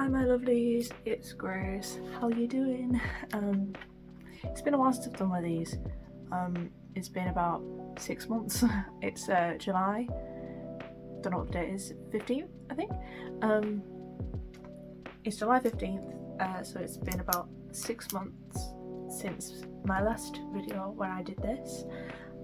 Hi my lovelies, it's Grace. How you doing? It's been a while since I've done one of these. It's been about 6 months. It's July. Don't know what the date is. 15th, I think. It's July 15th. So it's been about 6 months since my last video where I did this,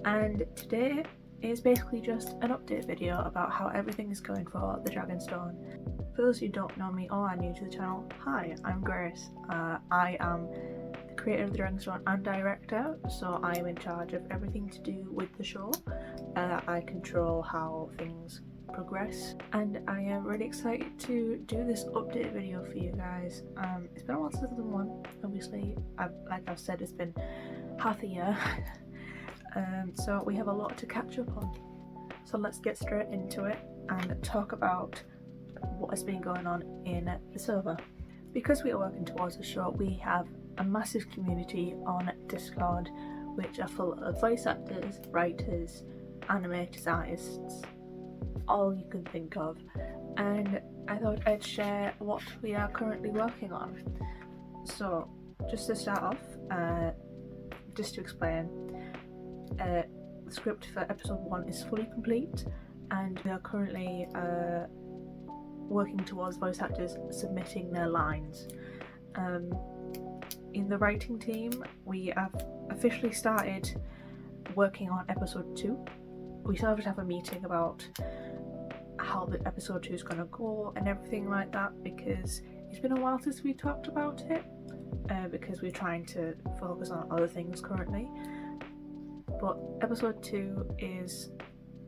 and today is basically just an update video about how everything is going for the Dragonstone. For those who don't know me or are new to the channel, hi, I'm Grace. I am the creator of the Dragonstone and director, so I am in charge of everything to do with the show. I control how things progress, and I am really excited to do this update video for you guys. It's been a while since I've done one. Obviously, like I've said, it's been half a year. So we have a lot to catch up on. So let's get straight into it and talk about what has been going on in the server. Because we are working towards the show, we have a massive community on Discord which are full of voice actors, writers, animators, artists, all you can think of, and I thought I'd share what we are currently working on. So just to start off, just to explain, the script for episode 1 is fully complete, and we are currently working towards voice actors submitting their lines. In the writing team, we have officially started working on episode 2. We still have to have a meeting about how the episode 2 is going to go and everything like that, because it's been a while since we talked about it, because we're trying to focus on other things currently. But episode 2 is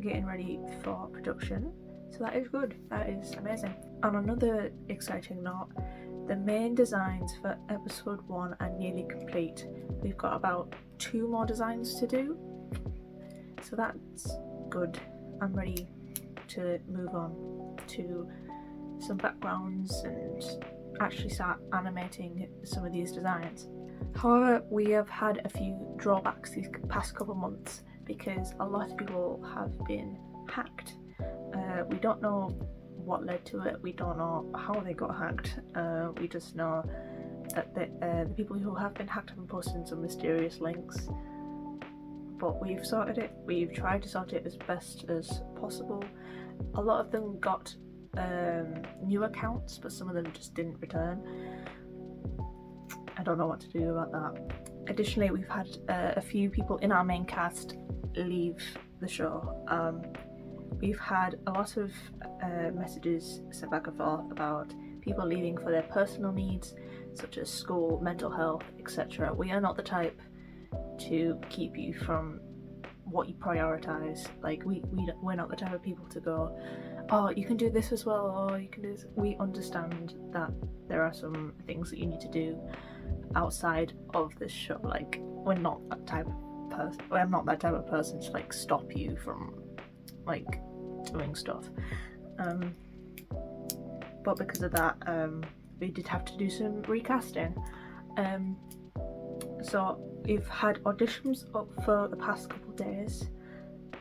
getting ready for production, so that is good, that is amazing. On another exciting note, the main designs for episode 1 are nearly complete. We've got about 2 more designs to do, so that's good. I'm ready to move on to some backgrounds and actually start animating some of these designs. However, we have had a few drawbacks these past couple months because a lot of people have been hacked. We don't know what led to it, we don't know how they got hacked, we just know that the people who have been hacked have been posting some mysterious links. But we've sorted it, we've tried to sort it as best as possible. A lot of them got new accounts, but some of them just didn't return. I don't know what to do about that. Additionally, we've had a few people in our main cast leave the show. We've had a lot of messages sent back and forth about people leaving for their personal needs, such as school, mental health, etc. We are not the type to keep you from what you prioritise. Like we're not the type of people to go, oh, you can do this as well, or you can do this. We understand that there are some things that you need to do outside of this show. Like, we're not that type of person. I'm not that type of person to like stop you from like doing stuff. But because of that, we did have to do some recasting. So we've had auditions up for the past couple of days,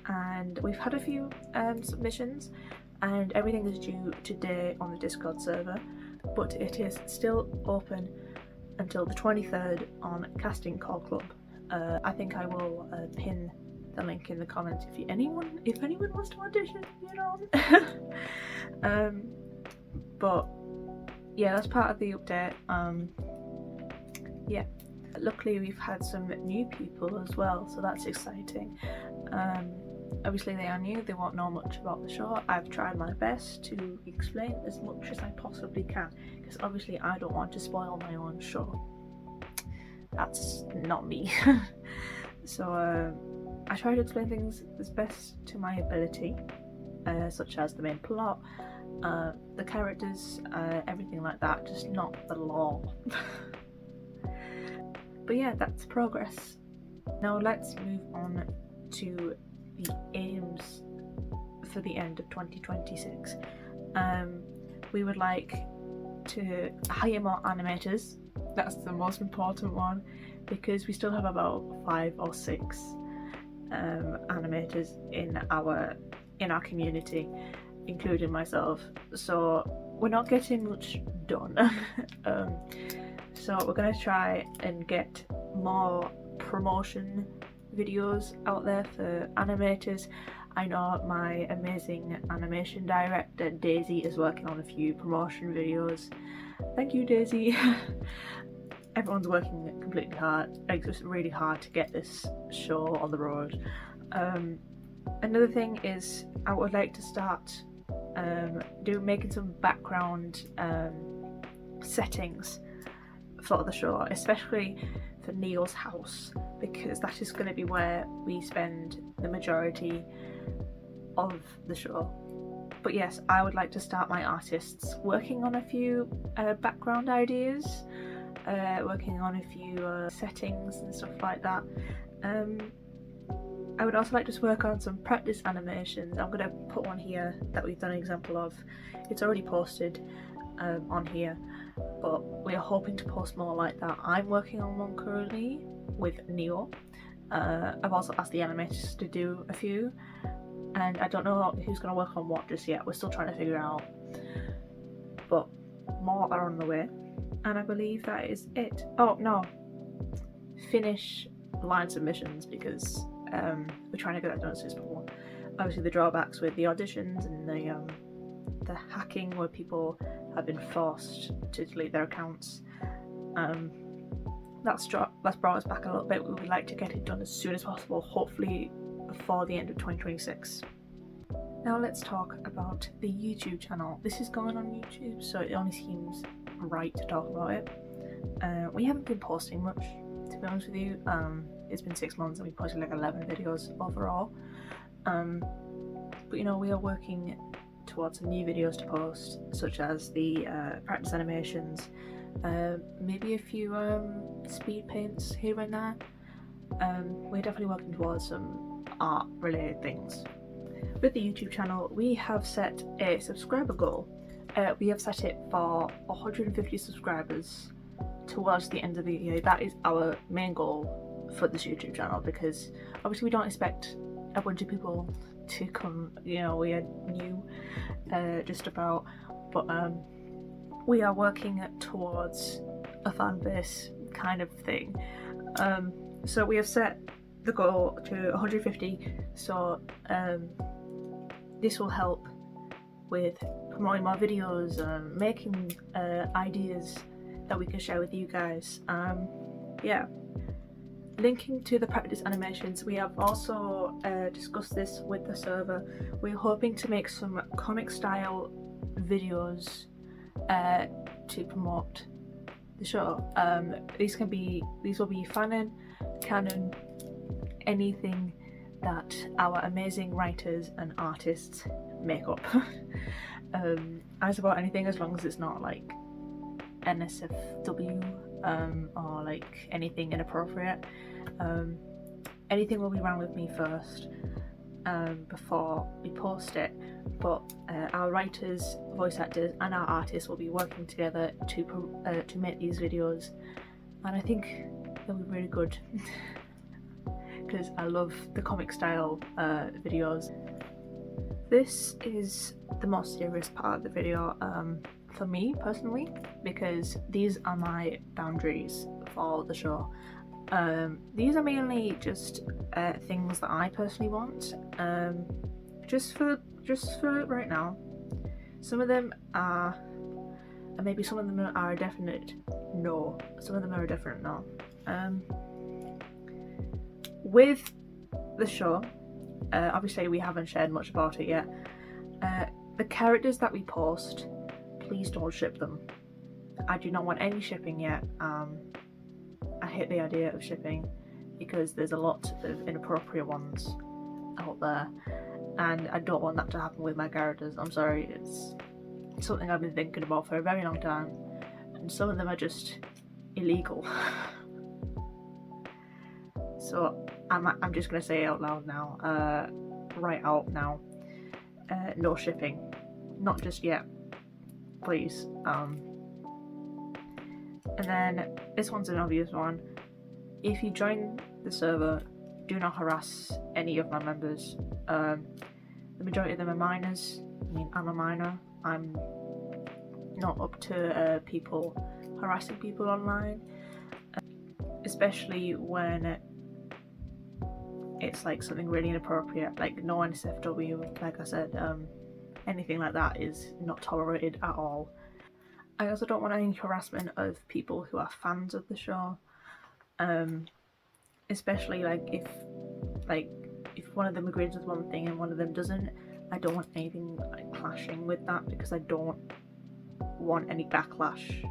and we've had a few submissions, and everything is due today on the Discord server, but it is still open until the 23rd on Casting Call Club. I think I will pin the link in the comments if anyone wants to audition, you know. But yeah, that's part of the update. Yeah, luckily we've had some new people as well, so that's exciting. Obviously they are new, they won't know much about the show. I've tried my best to explain as much as I possibly can, because obviously I don't want to spoil my own show. That's not me. So I try to explain things as best to my ability, such as the main plot, the characters, everything like that, just not the lore. But yeah, that's progress. Now let's move on to the aims for the end of 2026. We would like to hire more animators. That's the most important one, because we still have about 5 or 6 animators in our community, including myself. So we're not getting much done. So we're going to try and get more promotion videos out there for animators. I know my amazing animation director Daisy is working on a few promotion videos. Thank you, Daisy. Everyone's working completely hard. It's just really hard to get this show on the road. Another thing is I would like to start making some background settings for the show, especially for Neil's house, because that is going to be where we spend the majority of the show. But yes, I would like to start my artists working on a few background ideas, working on a few settings and stuff like that. I would also like to work on some practice animations. I'm going to put one here that we've done an example of. It's already posted on here, but we are hoping to post more like that. I'm working on one currently with Neo. I've also asked the animators to do a few, and I don't know who's going to work on what just yet. We're still trying to figure out, but more are on the way. And I believe that is it. Oh no, finish line submissions, because we're trying to get that done as soon as possible. Obviously the drawbacks with the auditions and the hacking where people have been forced to delete their accounts, that's brought us back a little bit. We would like to get it done as soon as possible, hopefully before the end of 2026. Now let's talk about the YouTube channel. This is going on YouTube, so it only seems right to talk about it. We haven't been posting much, to be honest with you. It's been 6 months and we posted like 11 videos overall. But you know, we are working towards some new videos to post, such as the practice animations, maybe a few speed paints here and there. We're definitely working towards some art related things. With the YouTube channel, we have set a subscriber goal. We have set it for 150 subscribers towards the end of the year. That is our main goal for this YouTube channel, because obviously we don't expect a bunch of people to come, you know, we are new just about, but we are working towards a fan base kind of thing. So we have set the goal to 150, so this will help with promoting more videos, making ideas that we can share with you guys. Yeah. Linking to the practice animations, we have also discussed this with the server. We're hoping to make some comic style videos to promote the show. These will be fanon, canon, anything that our amazing writers and artists make up. I support anything as long as it's not like NSFW or like anything inappropriate. Anything will be ran with me first before we post it, but our writers, voice actors and our artists will be working together to make these videos, and I think they'll be really good because I love the comic style videos. This is the most serious part of the video for me personally, because these are my boundaries for the show. These are mainly just things that I personally want, just for right now. Some of them are, and maybe some of them are a definite no. Some of them are a definite no. With the show, obviously we haven't shared much about it yet. The characters that we post, please don't ship them. I do not want any shipping yet. I hate the idea of shipping because there's a lot of inappropriate ones out there, and I don't want that to happen with my characters. I'm sorry, it's something I've been thinking about for a very long time, and some of them are just illegal. So I'm just gonna say it out loud now, right out now. No shipping, not just yet, please. And then this one's an obvious one. If you join the server, do not harass any of my members. The majority of them are minors. I mean, I'm a minor. I'm not up to people harassing people online, especially when it's like something really inappropriate, like no NSFW. Like I said, anything like that is not tolerated at all. I also don't want any harassment of people who are fans of the show, especially if one of them agrees with one thing and one of them doesn't. I don't want anything like clashing with that, because I don't want any backlash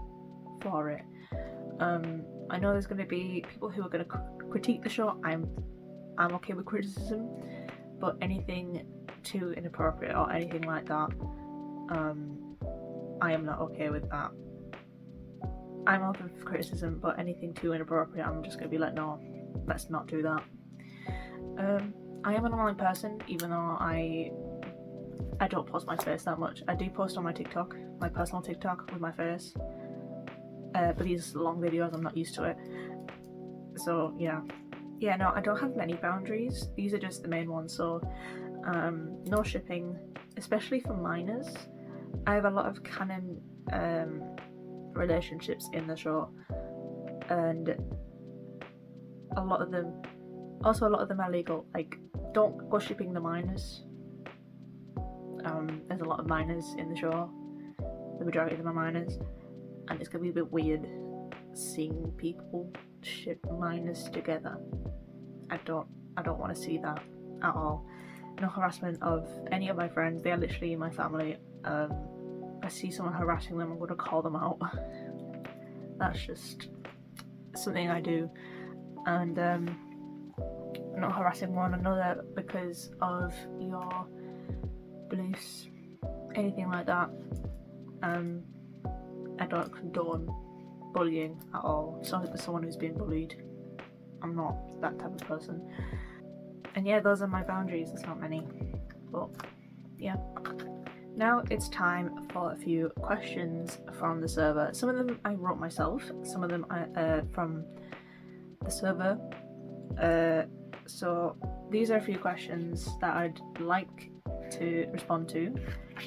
for it. I know there's going to be people who are going to critique the show. I'm okay with criticism, but anything too inappropriate or anything like that, I am not okay with that. I'm open for criticism, but anything too inappropriate, I'm just going to be like, no, let's not do that. I am an online person, even though I don't post my face that much. I do post on my TikTok, my personal TikTok with my face, but these long videos, I'm not used to it. So yeah, no, I don't have many boundaries. These are just the main ones. So no shipping, especially for minors. I have a lot of canon relationships in the show, and a lot of them are legal. Like, don't go shipping the minors. There's a lot of minors in the show. The majority of them are minors, and it's gonna be a bit weird seeing people ship minors together. I don't want to see that at all. No harassment of any of my friends. They are literally my family. I see someone harassing them, I'm gonna call them out. That's just something I do. And not harassing one another because of your beliefs, anything like that. I don't condone bullying at all. So if there's someone who's being bullied, I'm not that type of person. And yeah, those are my boundaries. There's not many, but yeah. Now it's time for a few questions from the server. Some of them I wrote myself, some of them are from the server. So these are a few questions that I'd like to respond to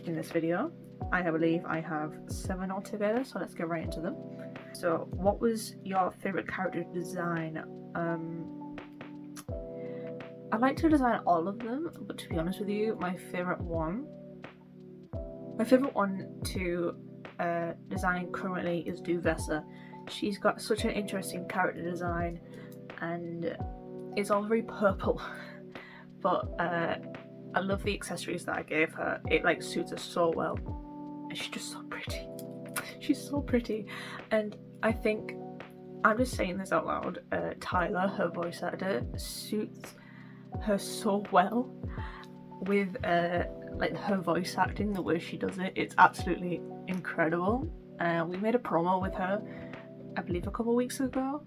in this video. I believe I have 7 altogether, so let's get right into them. So what was your favourite character design? I like to design all of them, but to be honest with you, my favourite one to design currently is Duvessa. She's got such an interesting character design, and it's all very purple, but I love the accessories that I gave her. It like suits her so well, and she's just so pretty. She's so pretty, and I think, I'm just saying this out loud, Tyler, her voice actor, suits her so well with like her voice acting, the way she does it. It's absolutely incredible. We made a promo with her, I believe a couple of weeks ago,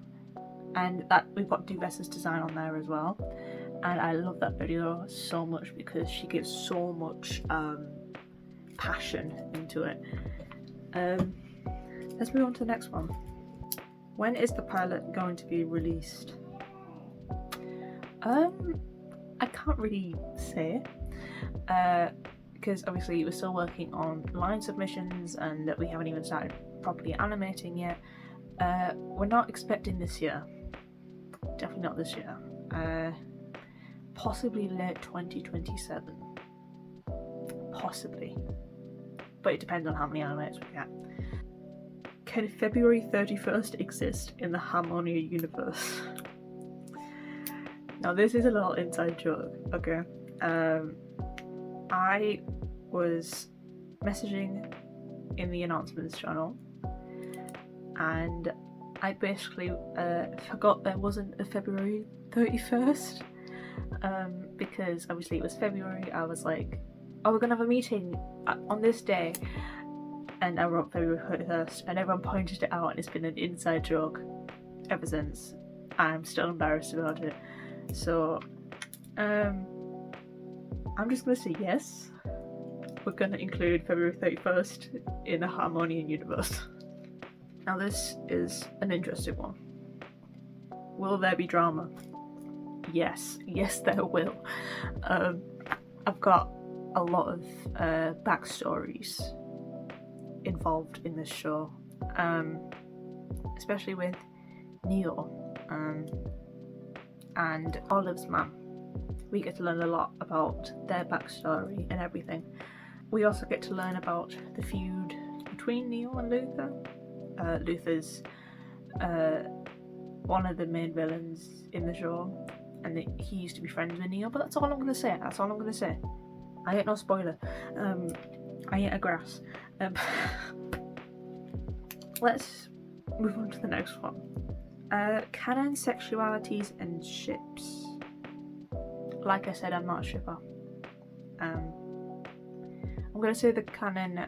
and that we've got Duvessa's design on there as well, and I love that video so much because she gives so much passion into it. Let's move on to the next one. When is the pilot going to be released? I can't really say, because obviously we're still working on line submissions and we haven't even started properly animating yet. We're not expecting this year. Definitely not this year. Possibly late 2027. Possibly. But it depends on how many animators we get. Can February 31st exist in the Harmonia universe? Now this is a little inside joke, okay? I was messaging in the announcements channel, and I basically forgot there wasn't a February 31st, because obviously it was February. I was like, oh, we're gonna have a meeting on this day, and I wrote February 31st, and everyone pointed it out, and it's been an inside joke ever since. I'm still embarrassed about it. So I'm just gonna say yes, we're gonna include February 31st in the Harmonian universe. Now this is an interesting one. Will there be drama? Yes there will. I've got a lot of backstories involved in this show, especially with Neo and Olive's mum. We get to learn a lot about their backstory and everything. We also get to learn about the feud between Neo and Luther. Luther's one of the main villains in the show, and he used to be friends with Neo, but that's all I'm going to say. That's all I'm going to say. I ain't no spoiler. I ain't a grass. Let's move on to the next one. Canon sexualities and ships. Like I said, I'm not a shipper. I'm going to say the canon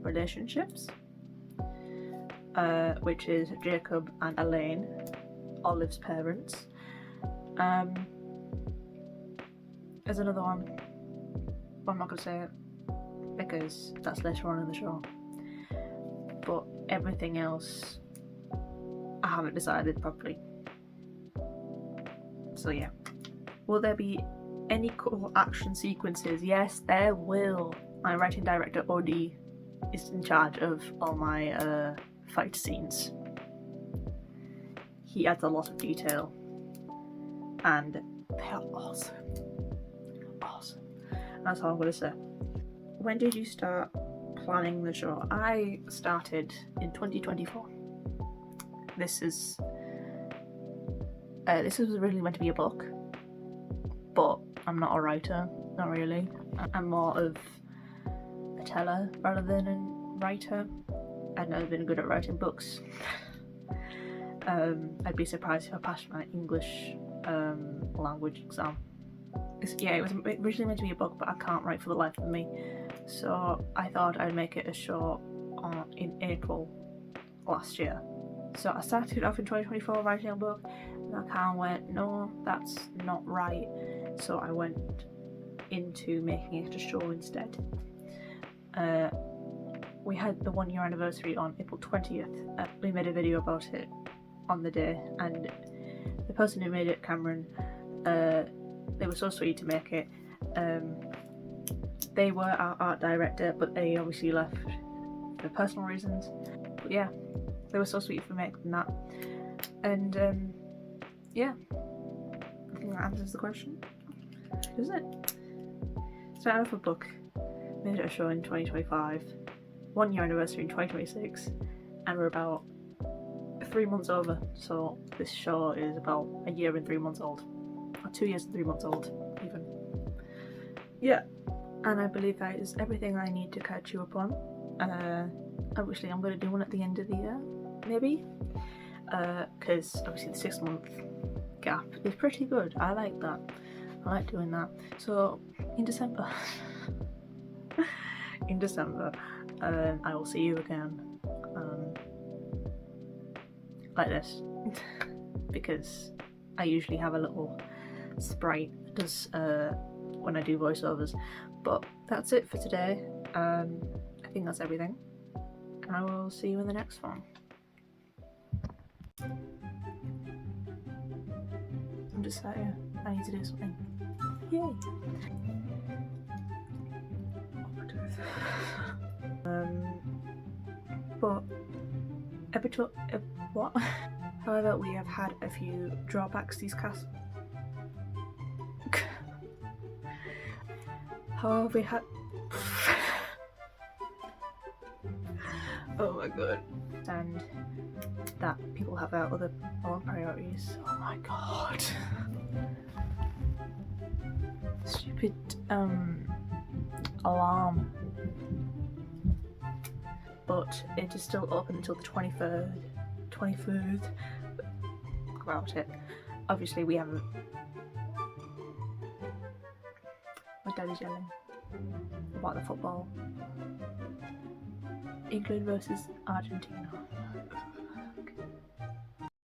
relationships, which is Jacob and Elaine, Olive's parents. There's another one, but I'm not going to say it because that's later on in the show. But everything else, I haven't decided properly. So yeah. Will there be any cool action sequences? Yes, there will. My writing director, Odie, is in charge of all my fight scenes. He adds a lot of detail, and they are awesome. Awesome. That's all I'm going to say. When did you start planning the show? I started in 2024. This was really meant to be a book, but I'm not a writer, not really. I'm more of a teller rather than a writer. I've never been good at writing books. I'd be surprised if I passed my English language exam. It was originally meant to be a book, but I can't write for the life of me. So I thought I'd make it a show in April last year. So I started off in 2024 writing a book, and I kind of went, no, that's not right. So I went into making it a show instead. We had the 1 year anniversary on April 20th. We made a video about it on the day, and the person who made it, Cameron, they were so sweet to make it. They were our art director, but they obviously left for personal reasons. But yeah, they were so sweet for making that. And yeah, I think that answers the question, doesn't it? Started off a book, made it a show in 2025, 1 year anniversary in 2026, and we're about 3 months over. So this show is about a year and 3 months old, or 2 years and 3 months old, even. Yeah, and I believe that is everything I need to catch you up on. Obviously, I'm going to do one at the end of the year, maybe, because obviously the 6 month gap is pretty good. I like that. I like doing that. So in December, I will see you again, like this, because I usually have a little sprite that does when I do voiceovers. But that's it for today. I think that's everything. I will see you in the next one. I'm just sat here. I need to do something. Yay! But what? However, we have had a few drawbacks these casts. However, we had. Oh my god. And that people have their other priorities. Oh my god. Stupid alarm. But it is still open until the 23rd. About it. Obviously we haven't. My dad is yelling about the football. England versus Argentina.